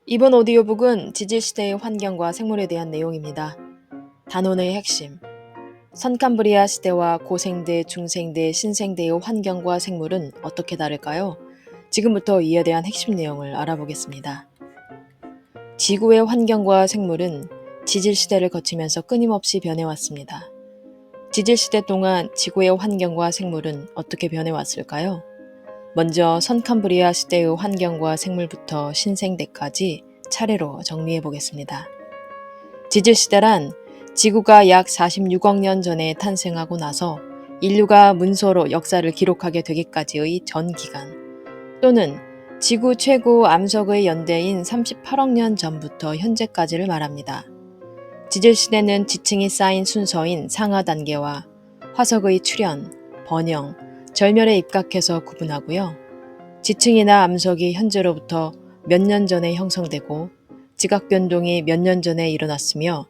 이번 오디오북은 지질시대의 환경과 생물에 대한 내용입니다. 단원의 핵심. 선캄브리아 시대와 고생대, 중생대, 신생대의 환경과 생물은 어떻게 다를까요? 지금부터 이에 대한 핵심 내용을 알아보겠습니다. 지구의 환경과 생물은 지질시대를 거치면서 끊임없이 변해왔습니다. 지질시대 동안 지구의 환경과 생물은 어떻게 변해왔을까요? 먼저 선캄브리아 시대의 환경과 생물부터 신생대까지 차례로 정리해 보겠습니다. 지질시대란 지구가 약 46억 년 전에 탄생하고 나서 인류가 문서로 역사를 기록하게 되기까지의 전 기간, 또는 지구 최고 암석의 연대인 38억 년 전부터 현재까지를 말합니다. 지질시대는 지층이 쌓인 순서인 상하 단계와 화석의 출현, 번영, 절멸에 입각해서 구분하고요. 지층이나 암석이 현재로부터 몇 년 전에 형성되고 지각 변동이 몇 년 전에 일어났으며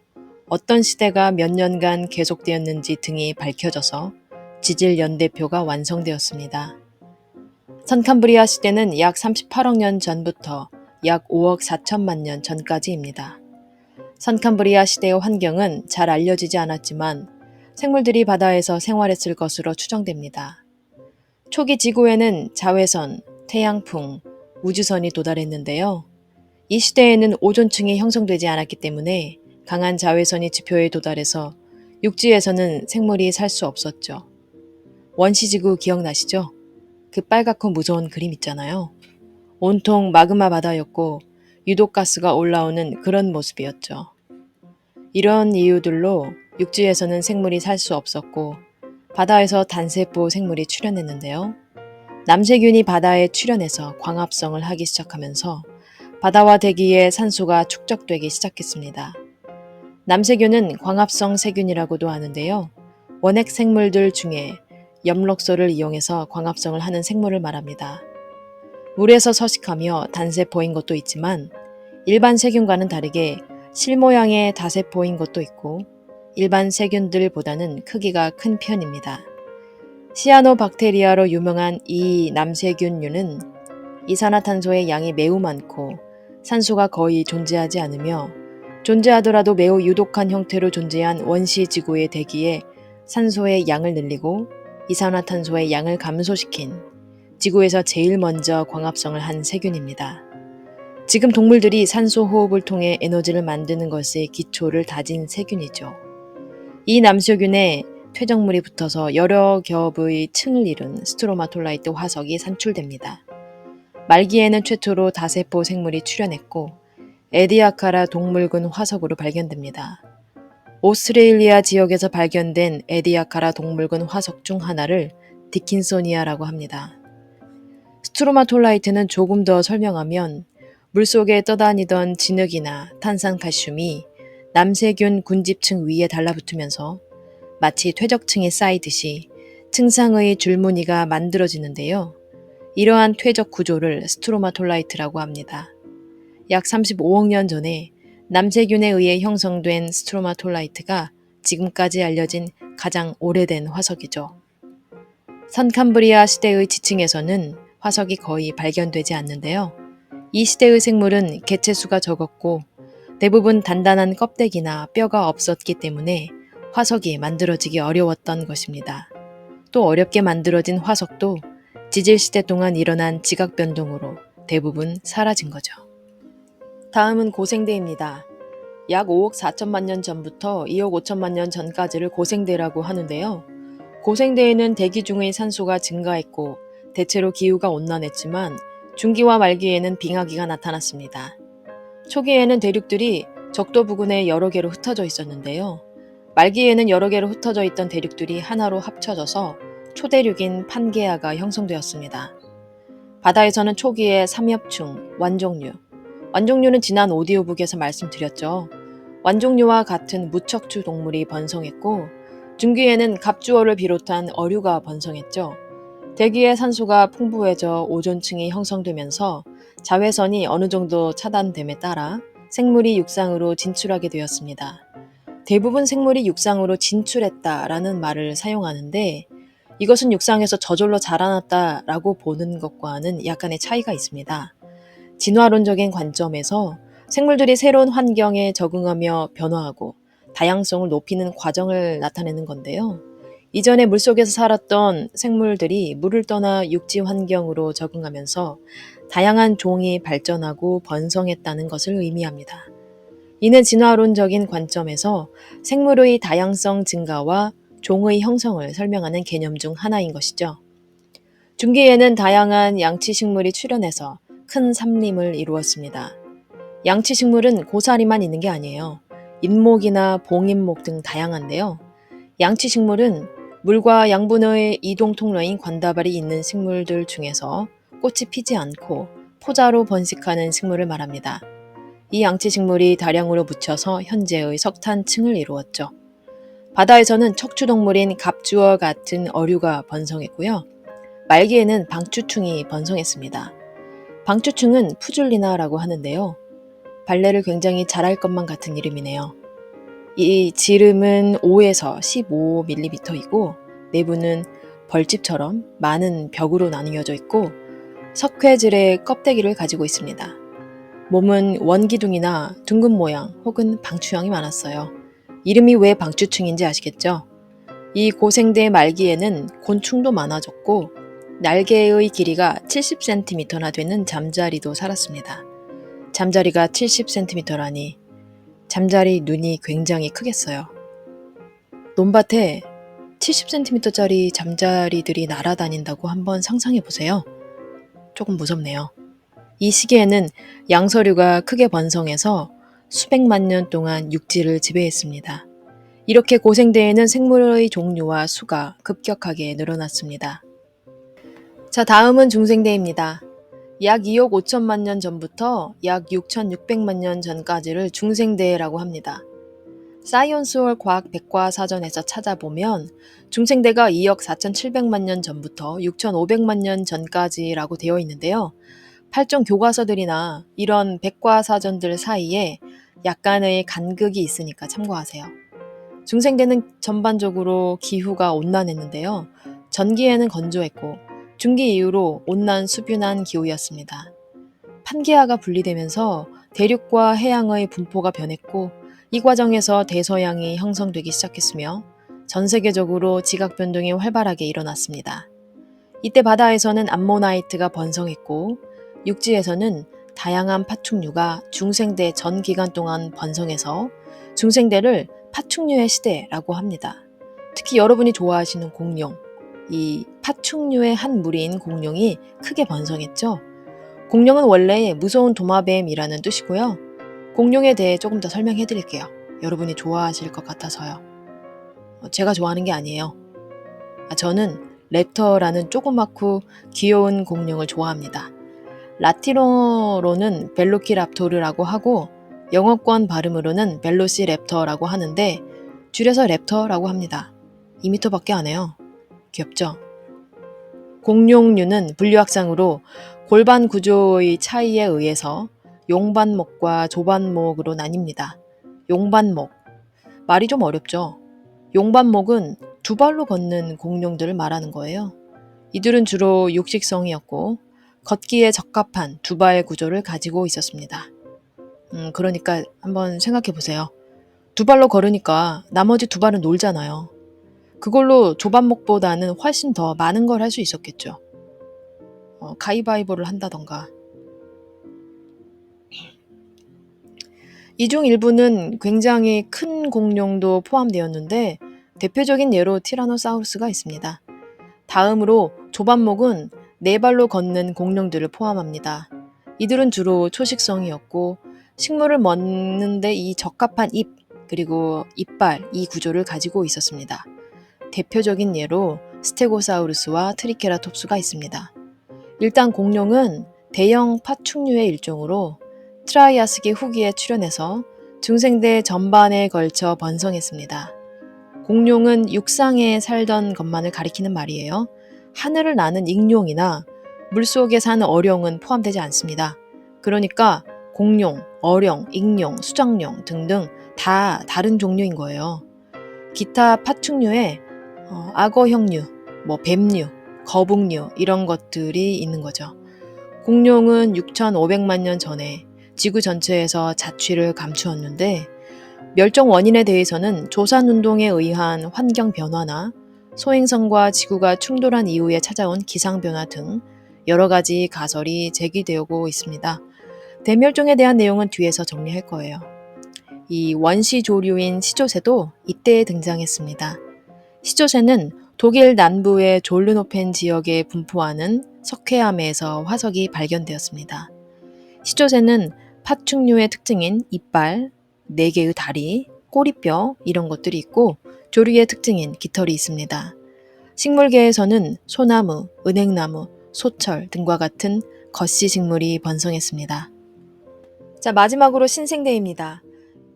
어떤 시대가 몇 년간 계속되었는지 등이 밝혀져서 지질 연대표가 완성되었습니다. 선캄브리아 시대는 약 38억 년 전부터 약 5억 4천만 년 전까지입니다. 선캄브리아 시대의 환경은 잘 알려지지 않았지만 생물들이 바다에서 생활했을 것으로 추정됩니다. 초기 지구에는 자외선, 태양풍, 우주선이 도달했는데요. 이 시대에는 오존층이 형성되지 않았기 때문에 강한 자외선이 지표에 도달해서 육지에서는 생물이 살 수 없었죠. 원시지구 기억나시죠? 그 빨갛고 무서운 그림 있잖아요. 온통 마그마 바다였고 유독 가스가 올라오는 그런 모습이었죠. 이런 이유들로 육지에서는 생물이 살 수 없었고 바다에서 단세포 생물이 출현했는데요. 남세균이 바다에 출현해서 광합성을 하기 시작하면서 바다와 대기에 산소가 축적되기 시작했습니다. 남세균은 광합성 세균이라고도 하는데요. 원핵 생물들 중에 엽록소를 이용해서 광합성을 하는 생물을 말합니다. 물에서 서식하며 단세포인 것도 있지만 일반 세균과는 다르게 실 모양의 다세포인 것도 있고 일반 세균들보다는 크기가 큰 편입니다. 시아노박테리아로 유명한 이 남세균류는 이산화탄소의 양이 매우 많고 산소가 거의 존재하지 않으며 존재하더라도 매우 유독한 형태로 존재한 원시 지구의 대기에 산소의 양을 늘리고 이산화탄소의 양을 감소시킨 지구에서 제일 먼저 광합성을 한 세균입니다. 지금 동물들이 산소 호흡을 통해 에너지를 만드는 것의 기초를 다진 세균이죠. 이 남세균에 퇴적물이 붙어서 여러 겹의 층을 이룬 스트로마톨라이트 화석이 산출됩니다. 말기에는 최초로 다세포 생물이 출현했고 에디아카라 동물군 화석으로 발견됩니다. 오스트레일리아 지역에서 발견된 에디아카라 동물군 화석 중 하나를 디킨소니아라고 합니다. 스트로마톨라이트는 조금 더 설명하면 물속에 떠다니던 진흙이나 탄산칼슘이 남세균 군집층 위에 달라붙으면서 마치 퇴적층이 쌓이듯이 층상의 줄무늬가 만들어지는데요. 이러한 퇴적 구조를 스트로마톨라이트라고 합니다. 약 35억 년 전에 남세균에 의해 형성된 스트로마톨라이트가 지금까지 알려진 가장 오래된 화석이죠. 선캄브리아 시대의 지층에서는 화석이 거의 발견되지 않는데요. 이 시대의 생물은 개체수가 적었고 대부분 단단한 껍데기나 뼈가 없었기 때문에 화석이 만들어지기 어려웠던 것입니다. 또 어렵게 만들어진 화석도 지질시대 동안 일어난 지각 변동으로 대부분 사라진 거죠. 다음은 고생대입니다. 약 5억 4천만 년 전부터 2억 5천만 년 전까지를 고생대라고 하는데요. 고생대에는 대기 중의 산소가 증가했고 대체로 기후가 온난했지만 중기와 말기에는 빙하기가 나타났습니다. 초기에는 대륙들이 적도 부근에 여러 개로 흩어져 있었는데요. 말기에는 여러 개로 흩어져 있던 대륙들이 하나로 합쳐져서 초대륙인 판게아가 형성되었습니다. 바다에서는 초기에 삼엽충, 완종류는 지난 오디오북에서 말씀드렸죠. 완종류와 같은 무척추 동물이 번성했고 중기에는 갑주어를 비롯한 어류가 번성했죠. 대기의 산소가 풍부해져 오존층이 형성되면서 자외선이 어느 정도 차단됨에 따라 생물이 육상으로 진출하게 되었습니다. 대부분 생물이 육상으로 진출했다라는 말을 사용하는데 이것은 육상에서 저절로 자라났다라고 보는 것과는 약간의 차이가 있습니다. 진화론적인 관점에서 생물들이 새로운 환경에 적응하며 변화하고 다양성을 높이는 과정을 나타내는 건데요. 이전에 물속에서 살았던 생물들이 물을 떠나 육지 환경으로 적응하면서 다양한 종이 발전하고 번성했다는 것을 의미합니다. 이는 진화론적인 관점에서 생물의 다양성 증가와 종의 형성을 설명하는 개념 중 하나인 것이죠. 중기에는 다양한 양치식물이 출현해서 큰 산림을 이루었습니다. 양치식물은 고사리만 있는 게 아니에요. 인목이나 봉인목 등 다양한데요. 양치식물은 물과 양분의 이동 통로인 관다발이 있는 식물들 중에서 꽃이 피지 않고 포자로 번식하는 식물을 말합니다. 이 양치식물이 다량으로 묻혀서 현재의 석탄층을 이루었죠. 바다에서는 척추동물인 갑주어 같은 어류가 번성했고요. 말기에는 방추충이 번성했습니다. 방추충은 푸줄리나라고 하는데요. 발레를 굉장히 잘할 것만 같은 이름이네요. 이 지름은 5에서 15mm이고 내부는 벌집처럼 많은 벽으로 나뉘어져 있고 석회질의 껍데기를 가지고 있습니다. 몸은 원기둥이나 둥근 모양 혹은 방추형이 많았어요. 이름이 왜 방추충인지 아시겠죠? 이 고생대 말기에는 곤충도 많아졌고 날개의 길이가 70cm나 되는 잠자리도 살았습니다. 잠자리가 70cm라니 잠자리 눈이 굉장히 크겠어요. 논밭에 70cm짜리 잠자리들이 날아다닌다고 한번 상상해 보세요. 조금 무섭네요. 이 시기에는 양서류가 크게 번성해서 수백만 년 동안 육지를 지배했습니다. 이렇게 고생대에는 생물의 종류와 수가 급격하게 늘어났습니다. 자, 다음은 중생대입니다. 약 2억 5천만 년 전부터 약 6,600만 년 전까지를 중생대라고 합니다. 사이언스홀 과학 백과사전에서 찾아보면 중생대가 2억 4,700만 년 전부터 6,500만 년 전까지라고 되어 있는데요. 팔종 교과서들이나 이런 백과사전들 사이에 약간의 간극이 있으니까 참고하세요. 중생대는 전반적으로 기후가 온난했는데요. 전기에는 건조했고 중기 이후로 온난 수뷸한 기후였습니다. 판게아가 분리되면서 대륙과 해양의 분포가 변했고 이 과정에서 대서양이 형성되기 시작했으며 전 세계적으로 지각 변동이 활발하게 일어났습니다. 이때 바다에서는 암모나이트가 번성했고 육지에서는 다양한 파충류가 중생대 전 기간 동안 번성해서 중생대를 파충류의 시대라고 합니다. 특히 여러분이 좋아하시는 공룡, 이 파충류의 한 무리인 공룡이 크게 번성했죠. 공룡은 원래 무서운 도마뱀이라는 뜻이고요. 공룡에 대해 조금 더 설명해 드릴게요. 여러분이 좋아하실 것 같아서요. 제가 좋아하는 게 아니에요. 저는 랩터라는 조그맣고 귀여운 공룡을 좋아합니다. 라틴어로는 벨로키랍토르라고 하고 영어권 발음으로는 벨로시랩터라고 하는데 줄여서 랩터라고 합니다. 2m밖에 안 해요. 귀엽죠? 공룡류는 분류학상으로 골반 구조의 차이에 의해서 용반목과 조반목으로 나뉩니다. 용반목. 말이 좀 어렵죠? 용반목은 두 발로 걷는 공룡들을 말하는 거예요. 이들은 주로 육식성이었고 걷기에 적합한 두 발 구조를 가지고 있었습니다. 그러니까 한번 생각해 보세요. 두 발로 걸으니까 나머지 두 발은 놀잖아요. 그걸로 조반목보다는 훨씬 더 많은 걸 할 수 있었겠죠. 가위바위보를 한다던가. 이 중 일부는 굉장히 큰 공룡도 포함되었는데 대표적인 예로 티라노사우루스가 있습니다. 다음으로 조반목은 네 발로 걷는 공룡들을 포함합니다. 이들은 주로 초식성이었고 식물을 먹는데 이 적합한 입 그리고 이빨 이 구조를 가지고 있었습니다. 대표적인 예로 스테고사우루스와 트리케라톱스가 있습니다. 일단 공룡은 대형 파충류의 일종으로 트라이아스기 후기에 출현해서 중생대 전반에 걸쳐 번성했습니다. 공룡은 육상에 살던 것만을 가리키는 말이에요. 하늘을 나는 익룡이나 물속에 사는 어룡은 포함되지 않습니다. 그러니까 공룡, 어룡, 익룡, 수장룡 등등 다 다른 종류인 거예요. 기타 파충류에 악어형류, 뱀류, 거북류 이런 것들이 있는 거죠. 공룡은 6,500만 년 전에 지구 전체에서 자취를 감추었는데 멸종 원인에 대해서는 조산운동에 의한 환경 변화나 소행성과 지구가 충돌한 이후에 찾아온 기상변화 등 여러 가지 가설이 제기되고 있습니다. 대멸종에 대한 내용은 뒤에서 정리할 거예요. 이 원시 조류인 시조새도 이때 등장했습니다. 시조새는 독일 남부의 졸르노펜 지역에 분포하는 석회암에서 화석이 발견되었습니다. 시조새는 파충류의 특징인 이빨, 4개의 다리, 꼬리뼈 이런 것들이 있고 조류의 특징인 깃털이 있습니다. 식물계에서는 소나무, 은행나무, 소철 등과 같은 거시 식물이 번성했습니다. 자, 마지막으로 신생대입니다.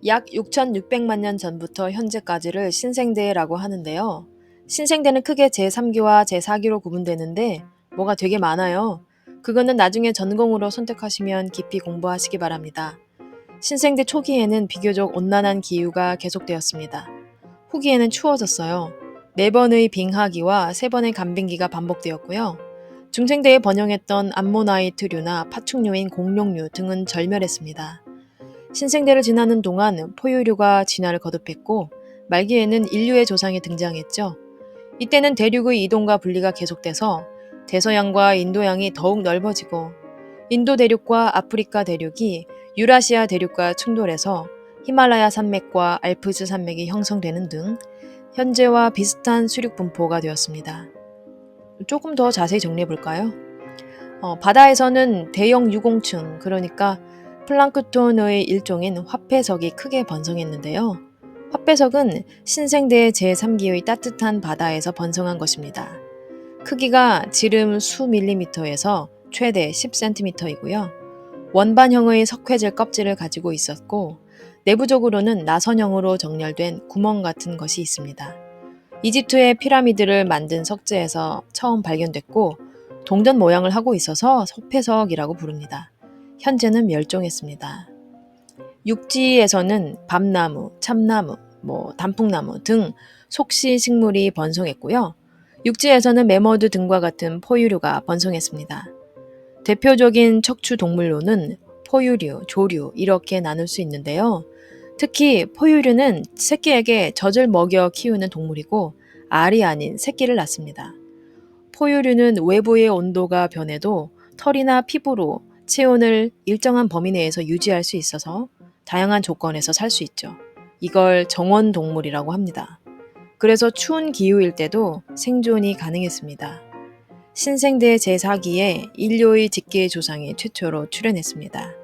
약 6,600만 년 전부터 현재까지를 신생대라고 하는데요. 신생대는 크게 제3기와 제4기로 구분되는데 뭐가 되게 많아요. 그거는 나중에 전공으로 선택하시면 깊이 공부하시기 바랍니다. 신생대 초기에는 비교적 온난한 기후가 계속되었습니다. 후기에는 추워졌어요. 4번의 빙하기와 3번의 간빙기가 반복되었고요. 중생대에 번영했던 암모나이트류나 파충류인 공룡류 등은 절멸했습니다. 신생대를 지나는 동안 포유류가 진화를 거듭했고 말기에는 인류의 조상이 등장했죠. 이때는 대륙의 이동과 분리가 계속돼서 대서양과 인도양이 더욱 넓어지고 인도 대륙과 아프리카 대륙이 유라시아 대륙과 충돌해서 히말라야 산맥과 알프스 산맥이 형성되는 등 현재와 비슷한 수륙 분포가 되었습니다. 조금 더 자세히 정리해 볼까요? 바다에서는 대형 유공충, 그러니까 플랑크톤의 일종인 화폐석이 크게 번성했는데요. 화폐석은 신생대 제3기의 따뜻한 바다에서 번성한 것입니다. 크기가 지름 수 밀리미터에서 최대 10cm이고요. 원반형의 석회질 껍질을 가지고 있었고 내부적으로는 나선형으로 정렬된 구멍 같은 것이 있습니다. 이집트의 피라미드를 만든 석재에서 처음 발견됐고 동전 모양을 하고 있어서 석회석이라고 부릅니다. 현재는 멸종했습니다. 육지에서는 밤나무, 참나무, 단풍나무 등 속시 식물이 번성했고요. 육지에서는 매머드 등과 같은 포유류가 번성했습니다. 대표적인 척추 동물로는 포유류, 조류 이렇게 나눌 수 있는데요. 특히 포유류는 새끼에게 젖을 먹여 키우는 동물이고 알이 아닌 새끼를 낳습니다. 포유류는 외부의 온도가 변해도 털이나 피부로 체온을 일정한 범위 내에서 유지할 수 있어서 다양한 조건에서 살 수 있죠. 이걸 정원 동물이라고 합니다. 그래서 추운 기후일 때도 생존이 가능했습니다. 신생대 제4기에 인류의 직계 조상이 최초로 출현했습니다.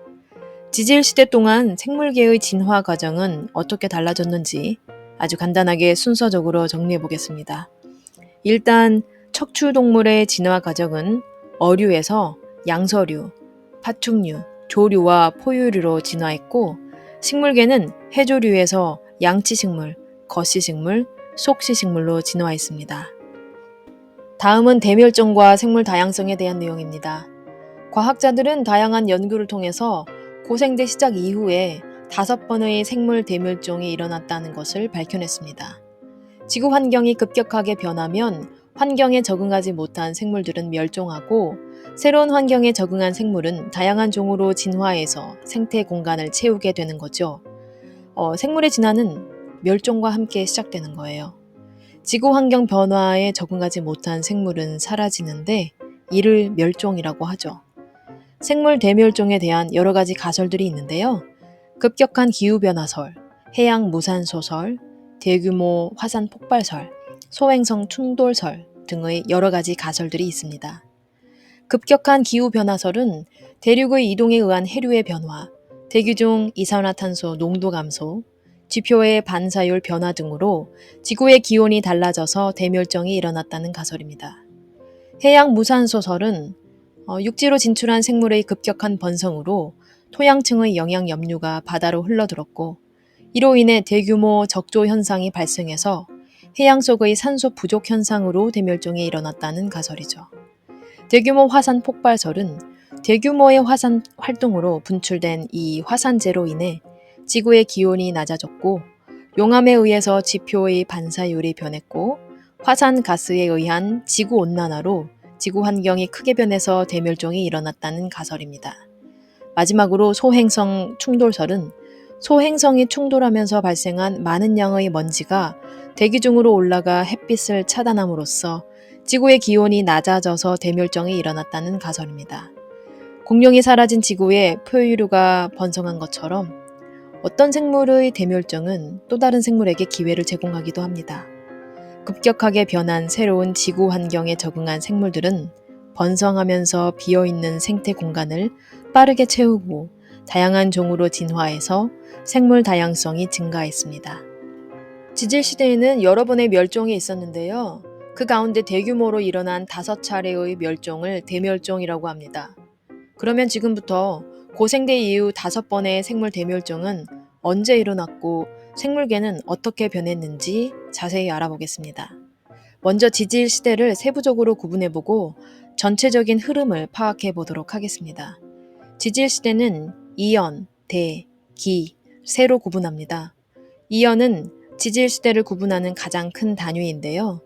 지질시대 동안 생물계의 진화 과정은 어떻게 달라졌는지 아주 간단하게 순서적으로 정리해 보겠습니다. 일단 척추동물의 진화 과정은 어류에서 양서류, 파충류, 조류와 포유류로 진화했고 식물계는 해조류에서 양치식물, 거시식물, 속시식물로 진화했습니다. 다음은 대멸종과 생물 다양성에 대한 내용입니다. 과학자들은 다양한 연구를 통해서 고생대 시작 이후에 5번의 생물 대멸종이 일어났다는 것을 밝혀냈습니다. 지구 환경이 급격하게 변하면 환경에 적응하지 못한 생물들은 멸종하고 새로운 환경에 적응한 생물은 다양한 종으로 진화해서 생태 공간을 채우게 되는 거죠. 생물의 진화는 멸종과 함께 시작되는 거예요. 지구 환경 변화에 적응하지 못한 생물은 사라지는데 이를 멸종이라고 하죠. 생물 대멸종에 대한 여러 가지 가설들이 있는데요. 급격한 기후변화설, 해양 무산소설, 대규모 화산 폭발설, 소행성 충돌설 등의 여러 가지 가설들이 있습니다. 급격한 기후변화설은 대륙의 이동에 의한 해류의 변화, 대기 중 이산화탄소 농도 감소, 지표의 반사율 변화 등으로 지구의 기온이 달라져서 대멸종이 일어났다는 가설입니다. 해양 무산소설은 육지로 진출한 생물의 급격한 번성으로 토양층의 영양 염류가 바다로 흘러들었고 이로 인해 대규모 적조 현상이 발생해서 해양 속의 산소 부족 현상으로 대멸종이 일어났다는 가설이죠. 대규모 화산 폭발설은 대규모의 화산 활동으로 분출된 이 화산재로 인해 지구의 기온이 낮아졌고 용암에 의해서 지표의 반사율이 변했고 화산 가스에 의한 지구 온난화로 지구 환경이 크게 변해서 대멸종이 일어났다는 가설입니다. 마지막으로 소행성 충돌설은 소행성이 충돌하면서 발생한 많은 양의 먼지가 대기 중으로 올라가 햇빛을 차단함으로써 지구의 기온이 낮아져서 대멸종이 일어났다는 가설입니다. 공룡이 사라진 지구에 포유류가 번성한 것처럼 어떤 생물의 대멸종은 또 다른 생물에게 기회를 제공하기도 합니다. 급격하게 변한 새로운 지구 환경에 적응한 생물들은 번성하면서 비어있는 생태 공간을 빠르게 채우고 다양한 종으로 진화해서 생물 다양성이 증가했습니다. 지질시대에는 여러 번의 멸종이 있었는데요. 그 가운데 대규모로 일어난 5차례의 멸종을 대멸종이라고 합니다. 그러면 지금부터 고생대 이후 5번의 생물 대멸종은 언제 일어났고 생물계는 어떻게 변했는지 자세히 알아보겠습니다. 먼저 지질 시대를 세부적으로 구분해보고 전체적인 흐름을 파악해 보도록 하겠습니다. 지질 시대는 이연, 대, 기, 세로 구분합니다. 이연은 지질 시대를 구분하는 가장 큰 단위인데요.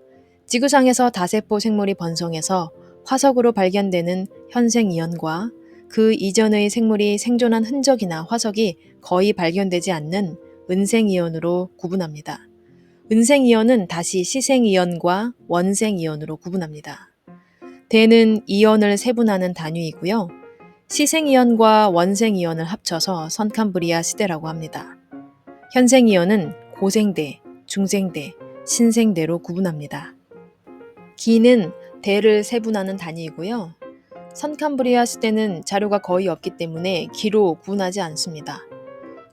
지구상에서 다세포 생물이 번성해서 화석으로 발견되는 현생 이연과 그 이전의 생물이 생존한 흔적이나 화석이 거의 발견되지 않는 은생이연으로 구분합니다. 은생이연은 다시 시생이연과 원생이연으로 구분합니다. 대는 이연을 세분하는 단위이고요. 시생이연과 원생이연을 합쳐서 선캄브리아 시대라고 합니다. 현생이연은 고생대, 중생대, 신생대로 구분합니다. 기는 대를 세분하는 단위이고요. 선캄브리아 시대는 자료가 거의 없기 때문에 기로 구분하지 않습니다.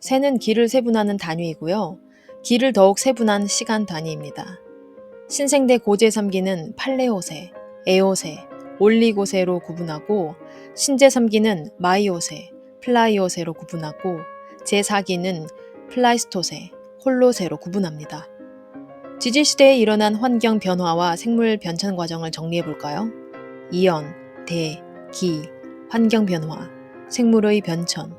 세는 기를 세분하는 단위이고요. 기를 더욱 세분한 시간 단위입니다. 신생대 고제3기는 팔레오세, 에오세, 올리고세로 구분하고 신제3기는 마이오세, 플라이오세로 구분하고 제4기는 플라이스토세, 홀로세로 구분합니다. 지질시대에 일어난 환경 변화와 생물 변천 과정을 정리해 볼까요? 이연, 대, 기, 환경 변화, 생물의 변천,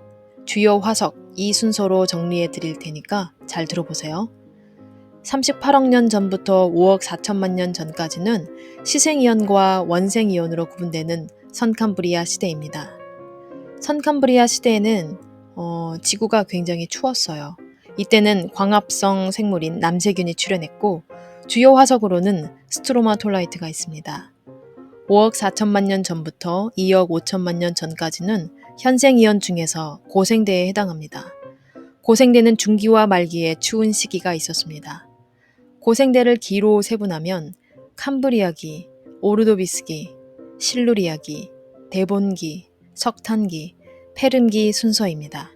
주요 화석 이 순서로 정리해 드릴 테니까 잘 들어보세요. 38억 년 전부터 5억 4천만 년 전까지는 시생이연과 원생이연으로 구분되는 선캄브리아 시대입니다. 선캄브리아 시대에는 지구가 굉장히 추웠어요. 이때는 광합성 생물인 남세균이 출현했고 주요 화석으로는 스트로마톨라이트가 있습니다. 5억 4천만 년 전부터 2억 5천만 년 전까지는 현생이연 중에서 고생대에 해당합니다. 고생대는 중기와 말기에 추운 시기가 있었습니다. 고생대를 기로 세분하면 캄브리아기, 오르도비스기, 실루리아기, 데본기, 석탄기, 페름기 순서입니다.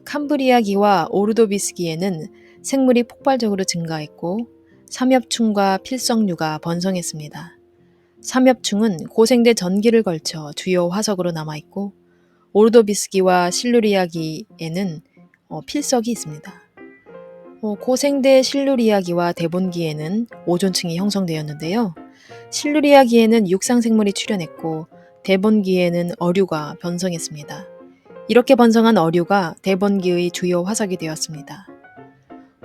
캄브리아기와 오르도비스기에는 생물이 폭발적으로 증가했고 삼엽충과 필석류가 번성했습니다. 삼엽충은 고생대 전기를 걸쳐 주요 화석으로 남아있고 오르도비스기와 실루리아기에는 필석이 있습니다. 고생대 실루리아기와 데본기에는 오존층이 형성되었는데요. 실루리아기에는 육상생물이 출현했고 데본기에는 어류가 번성했습니다. 이렇게 번성한 어류가 데본기의 주요 화석이 되었습니다.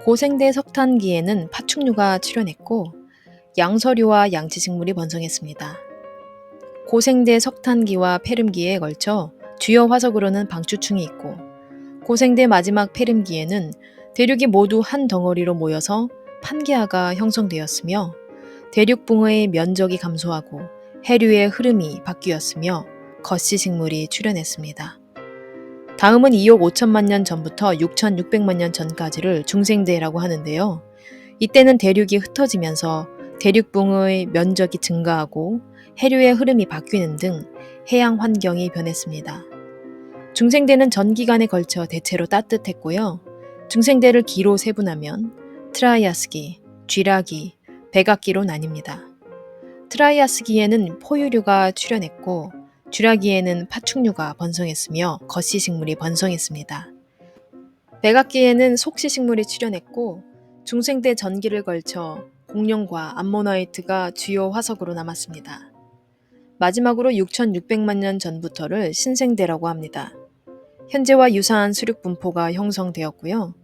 고생대 석탄기에는 파충류가 출현했고 양서류와 양치식물이 번성했습니다. 고생대 석탄기와 페름기에 걸쳐 주요 화석으로는 방추충이 있고 고생대 마지막 페름기에는 대륙이 모두 한 덩어리로 모여서 판게아가 형성되었으며 대륙붕의 면적이 감소하고 해류의 흐름이 바뀌었으며 거시식물이 출현했습니다. 다음은 2억 5천만 년 전부터 6,600만 년 전까지를 중생대라고 하는데요. 이때는 대륙이 흩어지면서 대륙붕의 면적이 증가하고 해류의 흐름이 바뀌는 등 해양 환경이 변했습니다. 중생대는 전기간에 걸쳐 대체로 따뜻했고요. 중생대를 기로 세분하면 트라이아스기, 쥐라기, 백악기로 나뉩니다. 트라이아스기에는 포유류가 출현했고 쥐라기에는 파충류가 번성했으며 거시식물이 번성했습니다. 백악기에는 속시식물이 출현했고 중생대 전기를 걸쳐 공룡과 암모나이트가 주요 화석으로 남았습니다. 마지막으로 6,600만 년 전부터를 신생대라고 합니다. 현재와 유사한 수륙 분포가 형성되었고요.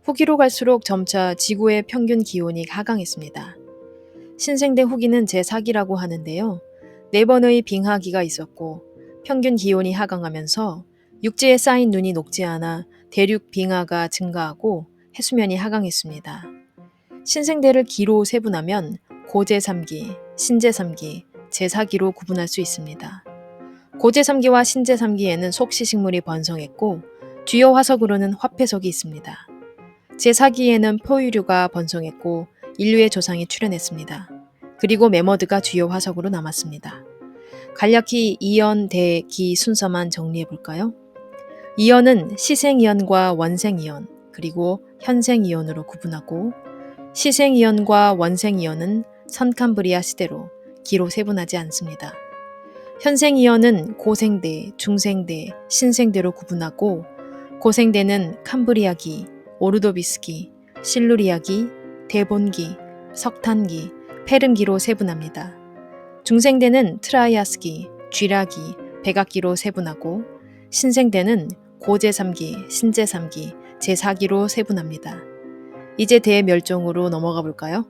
후기로 갈수록 점차 지구의 평균 기온이 하강했습니다. 신생대 후기는 제4기라고 하는데요. 4번의 빙하기가 있었고 평균 기온이 하강하면서 육지에 쌓인 눈이 녹지 않아 대륙 빙하가 증가하고 해수면이 하강했습니다. 신생대를 기로 세분하면 고제3기, 신제3기, 제4기로 구분할 수 있습니다. 고제3기와 신제3기에는 속시식물이 번성했고 주요 화석으로는 화폐석이 있습니다. 제4기에는 포유류가 번성했고 인류의 조상이 출현했습니다. 그리고 메머드가 주요 화석으로 남았습니다. 간략히 이연, 대, 기 순서만 정리해볼까요? 이연은 시생이연과 원생이연, 그리고 현생이연으로 구분하고 시생이연과 원생이연은 선캄브리아 시대로 기로 세분하지 않습니다. 현생이연은 고생대, 중생대, 신생대로 구분하고 고생대는 캄브리아기, 오르도비스기, 실루리아기, 데본기, 석탄기, 페름기로 세분합니다. 중생대는 트라이아스기, 쥐라기, 백악기로 세분하고 신생대는 고제3기, 신제3기, 제4기로 세분합니다. 이제 대멸종으로 넘어가 볼까요?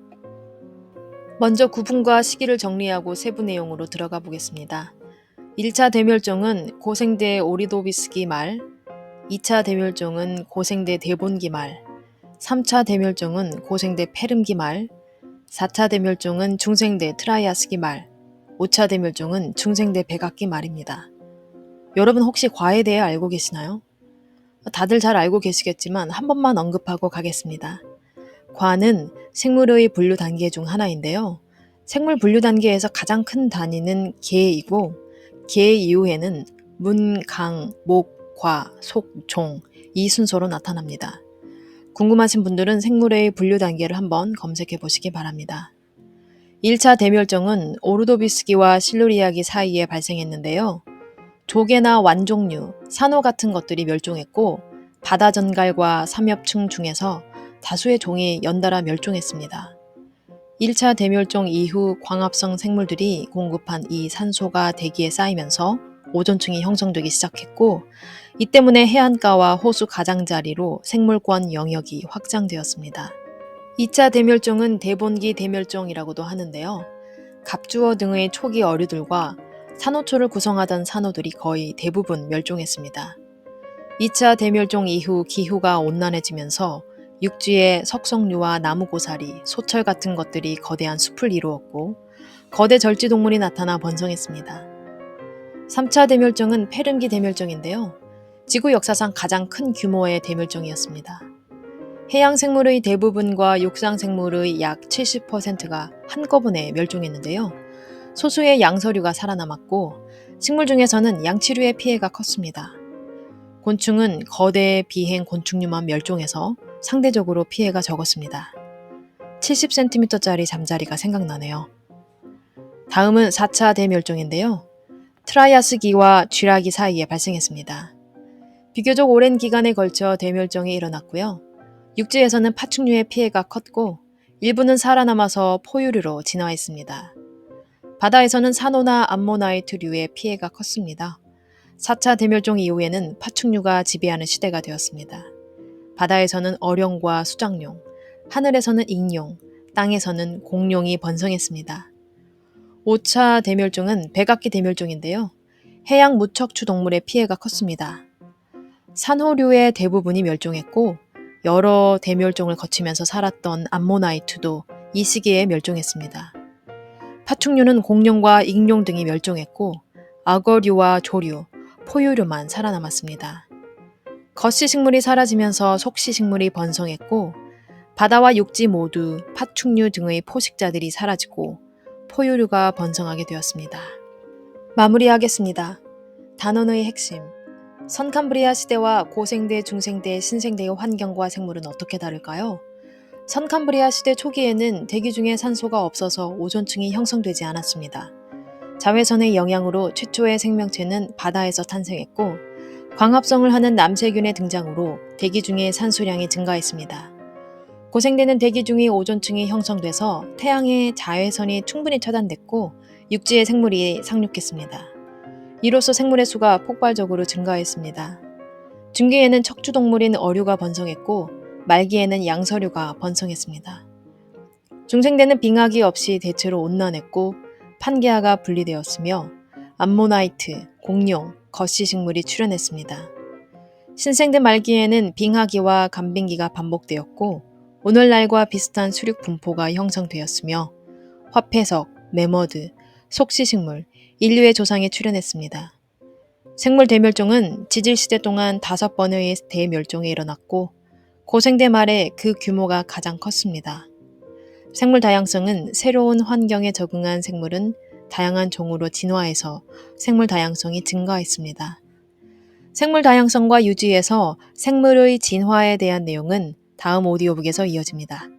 먼저 구분과 시기를 정리하고 세부 내용으로 들어가 보겠습니다. 1차 대멸종은 고생대 오리도비스기 말, 2차 대멸종은 고생대 데본기 말, 3차 대멸종은 고생대 페름기 말, 4차 대멸종은 중생대 트라이아스기 말, 5차 대멸종은 중생대 백악기 말입니다. 여러분 혹시 과에 대해 알고 계시나요? 다들 잘 알고 계시겠지만 한 번만 언급하고 가겠습니다. 과는 생물의 분류 단계 중 하나인데요. 생물 분류 단계에서 가장 큰 단위는 계이고 계 이후에는 문, 강, 목, 과, 속, 종 이 순서로 나타납니다. 궁금하신 분들은 생물의 분류 단계를 한번 검색해 보시기 바랍니다. 1차 대멸종은 오르도비스기와 실루리아기 사이에 발생했는데요. 조개나 완종류, 산호 같은 것들이 멸종했고 바다 전갈과 삼엽충 중에서 다수의 종이 연달아 멸종했습니다. 1차 대멸종 이후 광합성 생물들이 공급한 이 산소가 대기에 쌓이면서 오존층이 형성되기 시작했고 이 때문에 해안가와 호수 가장자리로 생물권 영역이 확장되었습니다. 2차 대멸종은 대본기 대멸종이라고도 하는데요. 갑주어 등의 초기 어류들과 산호초를 구성하던 산호들이 거의 대부분 멸종했습니다. 2차 대멸종 이후 기후가 온난해지면서 육지에 석성류와 나무고사리, 소철 같은 것들이 거대한 숲을 이루었고 거대 절지동물이 나타나 번성했습니다. 3차 대멸종은 페름기 대멸종인데요. 지구 역사상 가장 큰 규모의 대멸종이었습니다. 해양 생물의 대부분과 육상 생물의 약 70%가 한꺼번에 멸종했는데요. 소수의 양서류가 살아남았고 식물 중에서는 양치류의 피해가 컸습니다. 곤충은 거대 비행 곤충류만 멸종해서 상대적으로 피해가 적었습니다. 70cm짜리 잠자리가 생각나네요. 다음은 4차 대멸종인데요. 트라이아스기와 쥐라기 사이에 발생했습니다. 비교적 오랜 기간에 걸쳐 대멸종이 일어났고요. 육지에서는 파충류의 피해가 컸고 일부는 살아남아서 포유류로 진화했습니다. 바다에서는 산호나 암모나이트류의 피해가 컸습니다. 4차 대멸종 이후에는 파충류가 지배하는 시대가 되었습니다. 바다에서는 어룡과 수장룡, 하늘에서는 익룡, 땅에서는 공룡이 번성했습니다. 5차 대멸종은 백악기 대멸종인데요. 해양 무척추 동물의 피해가 컸습니다. 산호류의 대부분이 멸종했고 여러 대멸종을 거치면서 살았던 암모나이트도 이 시기에 멸종했습니다. 파충류는 공룡과 익룡 등이 멸종했고 악어류와 조류, 포유류만 살아남았습니다. 겉시식물이 사라지면서 속시식물이 번성했고 바다와 육지 모두 파충류 등의 포식자들이 사라지고 포유류가 번성하게 되었습니다. 마무리하겠습니다. 단원의 핵심. 선캄브리아 시대와 고생대, 중생대, 신생대의 환경과 생물은 어떻게 다를까요? 선캄브리아 시대 초기에는 대기 중에 산소가 없어서 오존층이 형성되지 않았습니다. 자외선의 영향으로 최초의 생명체는 바다에서 탄생했고 광합성을 하는 남세균의 등장으로 대기 중의 산소량이 증가했습니다. 고생대는 대기 중의 오존층이 형성돼서 태양의 자외선이 충분히 차단됐고 육지의 생물이 상륙했습니다. 이로써 생물의 수가 폭발적으로 증가했습니다. 중기에는 척추동물인 어류가 번성했고 말기에는 양서류가 번성했습니다. 중생대는 빙하기 없이 대체로 온난했고 판게아가 분리되었으며 암모나이트, 공룡, 겉시식물이 출현했습니다. 신생대 말기에는 빙하기와 간빙기가 반복되었고 오늘날과 비슷한 수륙 분포가 형성되었으며 화폐석, 매머드, 속시식물, 인류의 조상이 출현했습니다. 생물 대멸종은 지질시대 동안 5번의 대멸종이 일어났고 고생대 말에 그 규모가 가장 컸습니다. 생물 다양성은 새로운 환경에 적응한 생물은 다양한 종으로 진화해서 생물 다양성이 증가했습니다. 생물 다양성과 유지에서 생물의 진화에 대한 내용은 다음 오디오북에서 이어집니다.